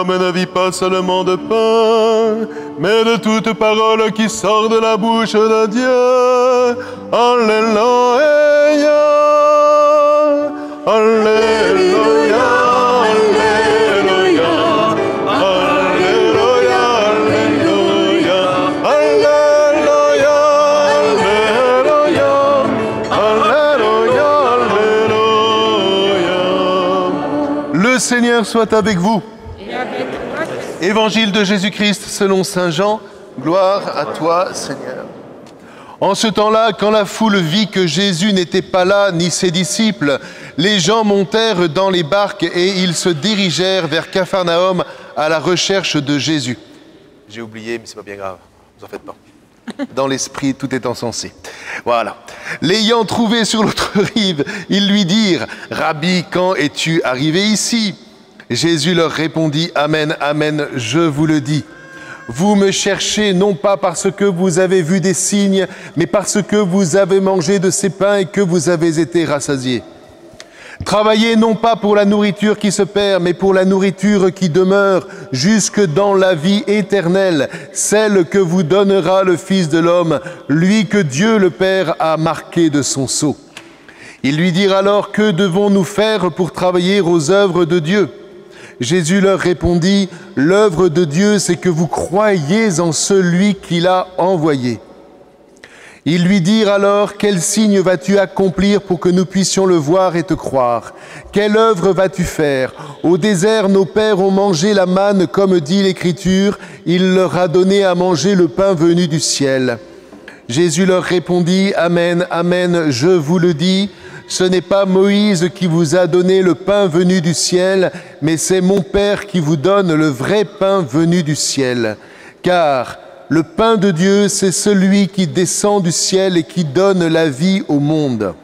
l'homme ne vit pas seulement de pain, mais de toute parole qui sort de la bouche de Dieu. Alléluia, Alléluia, Alléluia, Alléluia, Alléluia, Alléluia, Alléluia, Alléluia. Le Seigneur soit avec vous. Évangile de Jésus-Christ selon saint Jean, gloire à toi, Seigneur. En ce temps-là, quand la foule vit que Jésus n'était pas là, ni ses disciples, les gens montèrent dans les barques et ils se dirigèrent vers Capharnaüm à la recherche de Jésus. J'ai oublié, mais c'est pas bien grave, vous en faites pas. Dans l'esprit, tout est encensé. Voilà. L'ayant trouvé sur l'autre rive, ils lui dirent « Rabbi, quand es-tu arrivé ici ?» Jésus leur répondit « Amen, amen, je vous le dis. Vous me cherchez non pas parce que vous avez vu des signes, mais parce que vous avez mangé de ces pains et que vous avez été rassasiés. Travaillez non pas pour la nourriture qui se perd, mais pour la nourriture qui demeure jusque dans la vie éternelle, celle que vous donnera le Fils de l'homme, lui que Dieu le Père a marqué de son sceau. » Ils lui dirent alors « Que devons-nous faire pour travailler aux œuvres de Dieu ?» Jésus leur répondit « L'œuvre de Dieu, c'est que vous croyiez en celui qui l'a envoyé. » Ils lui dirent alors « Quel signe vas-tu accomplir pour que nous puissions le voir et te croire? Quelle œuvre vas-tu faire? Au désert, nos pères ont mangé la manne, comme dit l'Écriture, il leur a donné à manger le pain venu du ciel. » Jésus leur répondit « Amen, amen, je vous le dis, ce n'est pas Moïse qui vous a donné le pain venu du ciel, mais c'est mon Père qui vous donne le vrai pain venu du ciel. Car le pain de Dieu, c'est celui qui descend du ciel et qui donne la vie au monde. »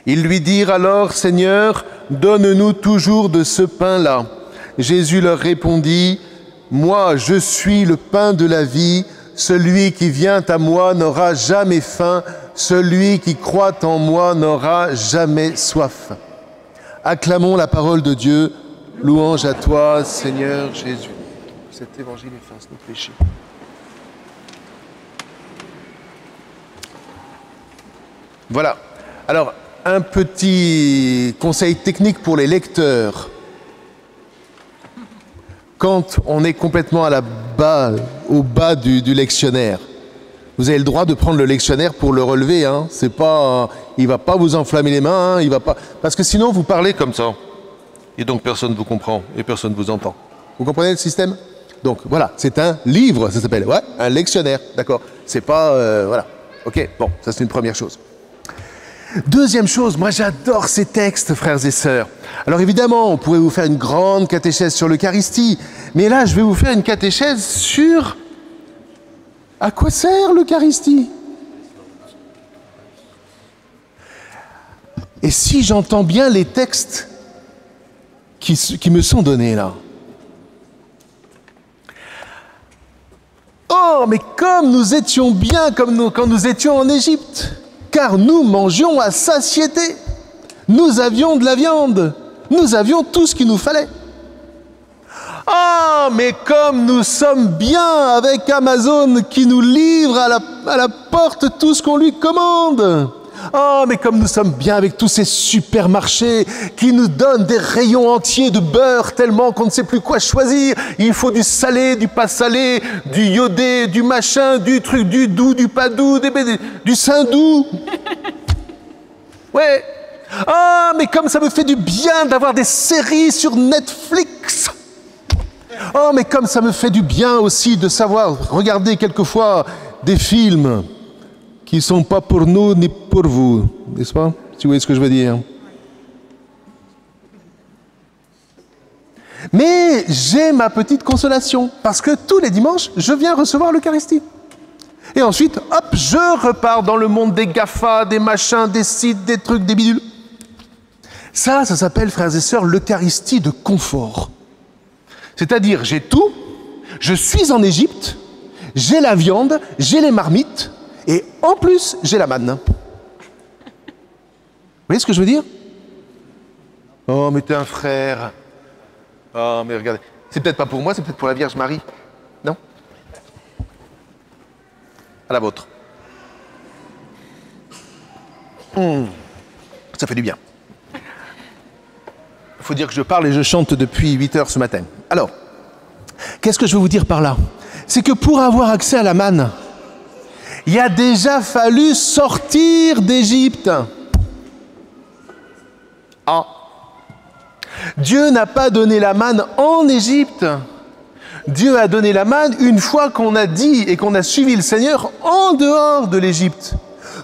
Ils lui dirent alors « Seigneur, donne-nous toujours de ce pain-là. » Jésus leur répondit « Moi, je suis le pain de la vie. Celui qui vient à moi n'aura jamais faim. Celui qui croit en moi n'aura jamais soif. » Acclamons la parole de Dieu. Louange à toi, Seigneur Jésus. Cet évangile efface nos péchés. Voilà. Alors, un petit conseil technique pour les lecteurs. Quand on est complètement au bas du lectionnaire, vous avez le droit de prendre le lectionnaire pour le relever. Hein. C'est pas, il ne va pas vous enflammer les mains. Hein, il va pas, parce que sinon, vous parlez comme ça. Et donc, personne ne vous comprend et personne ne vous entend. Vous comprenez le système? Donc, voilà, c'est un livre, ça s'appelle. Ouais, un lectionnaire, d'accord. C'est pas... voilà. OK, bon, ça c'est une première chose. Deuxième chose, moi j'adore ces textes, frères et sœurs. Alors évidemment, on pourrait vous faire une grande catéchèse sur l'Eucharistie, mais là, je vais vous faire une catéchèse sur... À quoi sert l'Eucharistie? Et si j'entends bien les textes qui me sont donnés là. Oh, mais comme nous étions bien quand nous étions en Égypte, car nous mangions à satiété. Nous avions de la viande. Nous avions tout ce qu'il nous fallait. Ah, mais comme nous sommes bien avec Amazon qui nous livre à la porte tout ce qu'on lui commande. Ah, mais comme nous sommes bien avec tous ces supermarchés qui nous donnent des rayons entiers de beurre tellement qu'on ne sait plus quoi choisir. Il faut du salé, du pas salé, du iodé, du machin, du truc, du doux, du pas doux, du saint-doux. Ouais. Ah, mais comme ça me fait du bien d'avoir des séries sur Netflix. Oh, mais comme ça me fait du bien aussi de savoir regarder quelquefois des films qui ne sont pas pour nous ni pour vous, n'est-ce pas? Si vous voyez ce que je veux dire. Mais j'ai ma petite consolation, parce que tous les dimanches, je viens recevoir l'Eucharistie. Et ensuite, hop, je repars dans le monde des GAFA, des machins, des sites, des trucs, des bidules. Ça s'appelle, frères et sœurs, l'Eucharistie de confort. C'est-à-dire, j'ai tout, je suis en Égypte, j'ai la viande, j'ai les marmites, et en plus, j'ai la manne. Vous voyez ce que je veux dire? Oh, mais t'es un frère. Oh, mais regardez. C'est peut-être pas pour moi, c'est peut-être pour la Vierge Marie. Non? À la vôtre. Ça fait du bien. Il faut dire que je parle et je chante depuis 8 heures ce matin. Alors, qu'est-ce que je veux vous dire par là? C'est que pour avoir accès à la manne, il a déjà fallu sortir d'Égypte. Ah. Dieu n'a pas donné la manne en Égypte. Dieu a donné la manne une fois qu'on a dit et qu'on a suivi le Seigneur en dehors de l'Égypte.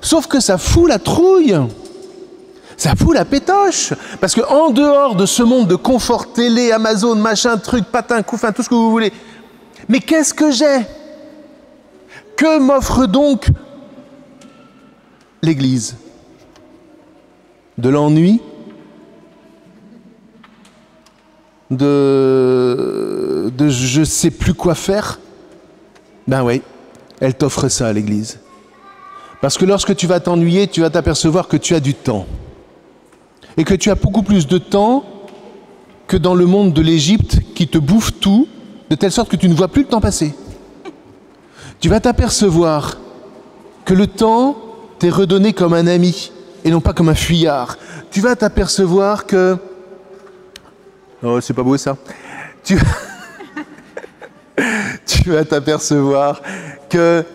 Sauf que ça fout la trouille. Ça fout la pétoche. Parce qu'en dehors de ce monde de confort, télé, Amazon, machin, truc, patin, couffin, tout ce que vous voulez. Mais qu'est-ce que j'ai? Que m'offre donc l'Église? De l'ennui? De je sais plus quoi faire? Ben oui, elle t'offre ça, l'Église. Parce que lorsque tu vas t'ennuyer, tu vas t'apercevoir que tu as du temps. Et que tu as beaucoup plus de temps que dans le monde de l'Égypte qui te bouffe tout, de telle sorte que tu ne vois plus le temps passer. Tu vas t'apercevoir que le temps t'est redonné comme un ami et non pas comme un fuyard. Tu vas t'apercevoir que... Oh, c'est pas beau ça. Tu vas t'apercevoir que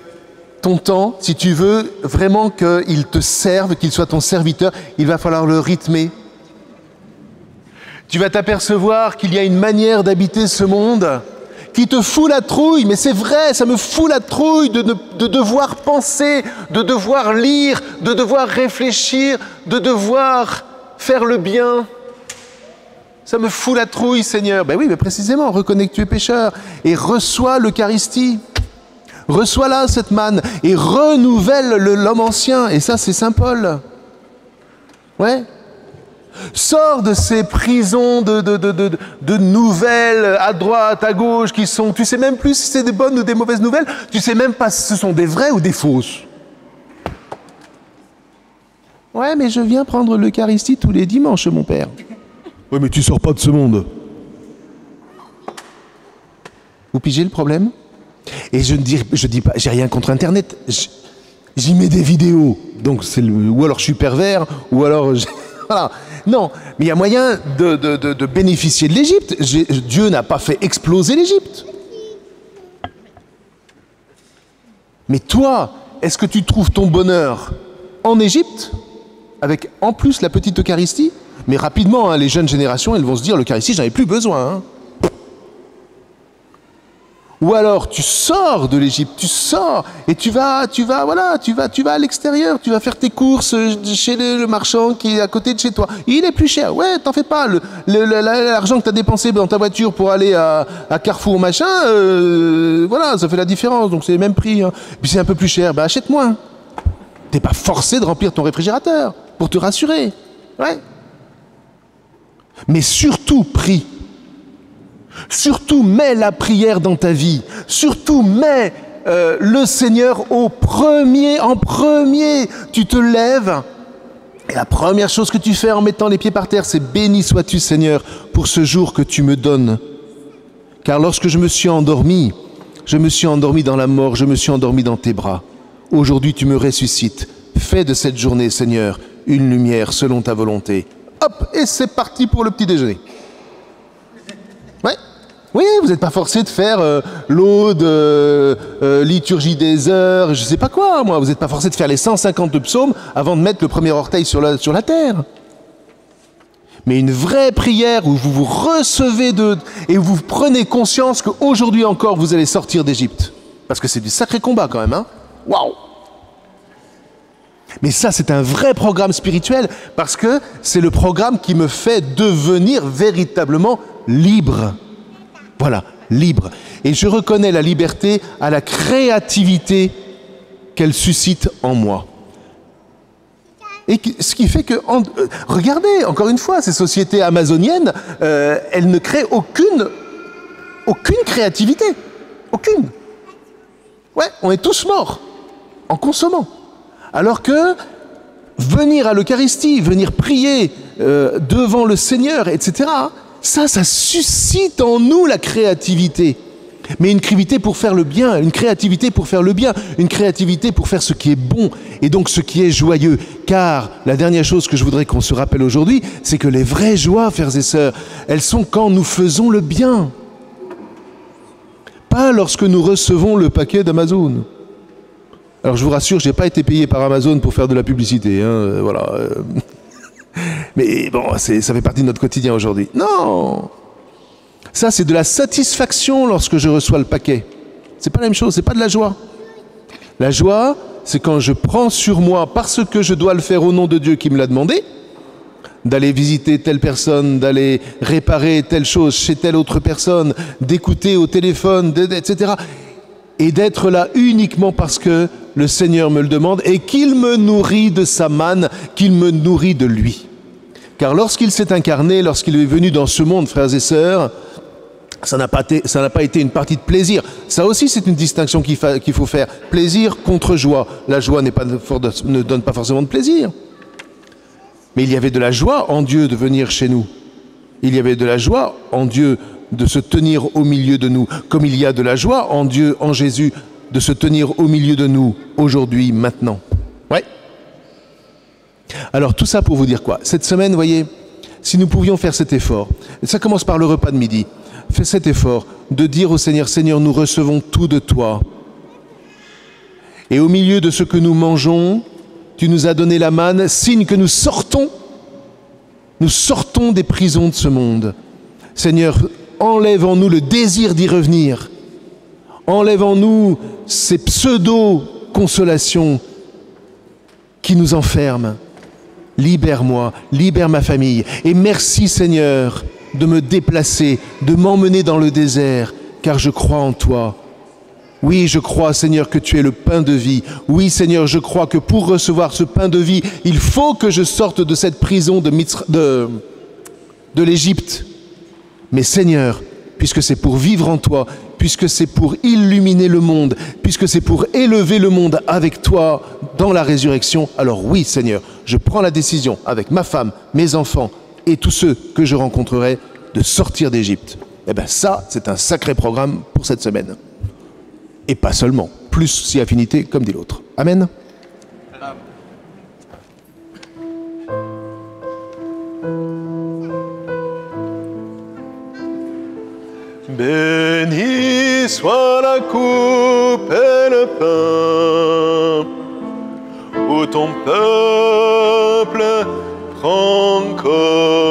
ton temps, si tu veux vraiment qu'il te serve, qu'il soit ton serviteur, il va falloir le rythmer. Tu vas t'apercevoir qu'il y a une manière d'habiter ce monde qui te fout la trouille, mais c'est vrai, ça me fout la trouille de devoir penser, de devoir lire, de devoir réfléchir, de devoir faire le bien. Ça me fout la trouille, Seigneur. Ben oui, mais précisément, reconnais que tu es pécheur et reçois l'Eucharistie. Reçois-la, cette manne, et renouvelle l'homme ancien. Et ça, c'est Saint Paul. Ouais. Sors de ces prisons de nouvelles à droite, à gauche, qui sont... Tu sais même plus si c'est des bonnes ou des mauvaises nouvelles. Tu sais même pas si ce sont des vraies ou des fausses. Ouais, mais je viens prendre l'Eucharistie tous les dimanches, mon père. Oui, mais tu sors pas de ce monde. Vous pigez le problème? Et je dis pas, j'ai rien contre Internet. J'y mets des vidéos. Donc ou alors je suis pervers, ou alors voilà. Non, mais il y a moyen de bénéficier de l'Égypte. Dieu n'a pas fait exploser l'Égypte. Mais toi, est-ce que tu trouves ton bonheur en Égypte, avec en plus la petite Eucharistie? Mais rapidement, hein, les jeunes générations, elles vont se dire, l'Eucharistie, j'en ai plus besoin. Hein. Ou alors, tu sors de l'Égypte, tu sors, et tu vas à l'extérieur, tu vas faire tes courses chez le marchand qui est à côté de chez toi. Il est plus cher, ouais, t'en fais pas. L'argent que tu as dépensé dans ta voiture pour aller à Carrefour, machin, voilà, ça fait la différence, donc c'est le même prix. Hein. Puis c'est un peu plus cher, ben achète moins. T'es pas forcé de remplir ton réfrigérateur, pour te rassurer. Ouais. Mais surtout, prie. Surtout, mets la prière dans ta vie. Surtout, mets le Seigneur en premier. Tu te lèves et la première chose que tu fais en mettant les pieds par terre, c'est « Béni sois-tu, Seigneur, pour ce jour que tu me donnes. Car lorsque je me suis endormi dans la mort, je me suis endormi dans tes bras. Aujourd'hui, tu me ressuscites. Fais de cette journée, Seigneur, une lumière selon ta volonté. » Hop, et c'est parti pour le petit déjeuner. Ouais. Oui, vous n'êtes pas forcé de faire l'aude, liturgie des heures, je sais pas quoi, moi. Vous n'êtes pas forcé de faire les 150 psaumes avant de mettre le premier orteil sur la terre. Mais une vraie prière où vous vous recevez et vous prenez conscience qu'aujourd'hui encore, vous allez sortir d'Égypte. Parce que c'est du sacré combat quand même, hein. Waouh! Mais ça, c'est un vrai programme spirituel parce que c'est le programme qui me fait devenir véritablement libre. Voilà, libre. Et je reconnais la liberté à la créativité qu'elle suscite en moi. Et ce qui fait que, regardez, encore une fois, ces sociétés amazoniennes, elles ne créent aucune créativité. Aucune. Ouais, on est tous morts en consommant. Alors que venir à l'Eucharistie, venir prier devant le Seigneur, etc., Ça suscite en nous la créativité. Mais une créativité pour faire le bien, une créativité pour faire le bien, une créativité pour faire ce qui est bon et donc ce qui est joyeux. Car la dernière chose que je voudrais qu'on se rappelle aujourd'hui, c'est que les vraies joies, frères et sœurs, elles sont quand nous faisons le bien. Pas lorsque nous recevons le paquet d'Amazon. Alors je vous rassure, je n'ai pas été payé par Amazon pour faire de la publicité. Voilà. Mais bon, ça fait partie de notre quotidien aujourd'hui. Non! Ça, c'est de la satisfaction lorsque je reçois le paquet. C'est pas la même chose, c'est pas de la joie. La joie, c'est quand je prends sur moi, parce que je dois le faire au nom de Dieu qui me l'a demandé, d'aller visiter telle personne, d'aller réparer telle chose chez telle autre personne, d'écouter au téléphone, etc. Et d'être là uniquement parce que le Seigneur me le demande et qu'il me nourrit de sa manne, qu'il me nourrit de lui. Car lorsqu'il s'est incarné, lorsqu'il est venu dans ce monde, frères et sœurs, ça n'a pas été une partie de plaisir. Ça aussi, c'est une distinction qu'il faut faire. Plaisir contre joie. La joie ne donne pas forcément de plaisir. Mais il y avait de la joie en Dieu de venir chez nous. Il y avait de la joie en Dieu de se tenir au milieu de nous. Comme il y a de la joie en Dieu, en Jésus, de se tenir au milieu de nous, aujourd'hui, maintenant. Ouais. Alors, tout ça pour vous dire quoi? Cette semaine, vous voyez, si nous pouvions faire cet effort, ça commence par le repas de midi, fais cet effort de dire au Seigneur, Seigneur, nous recevons tout de toi. Et au milieu de ce que nous mangeons, tu nous as donné la manne, signe que nous sortons des prisons de ce monde. Seigneur, enlève en nous le désir d'y revenir. Enlève en nous ces pseudo-consolations qui nous enferment. Libère-moi, libère ma famille. Et merci Seigneur de me déplacer, de m'emmener dans le désert, car je crois en toi. Oui, je crois, Seigneur, que tu es le pain de vie. Oui, Seigneur, je crois que pour recevoir ce pain de vie, il faut que je sorte de cette prison de l'Égypte. Mais Seigneur, puisque c'est pour vivre en toi, puisque c'est pour illuminer le monde, puisque c'est pour élever le monde avec toi dans la résurrection, alors oui, Seigneur, je prends la décision avec ma femme, mes enfants, et tous ceux que je rencontrerai, de sortir d'Égypte. Eh bien ça, c'est un sacré programme pour cette semaine. Et pas seulement, plus si affinité, comme dit l'autre. Amen. Béni soit la coupe et le pain, où ton peuple prend corps.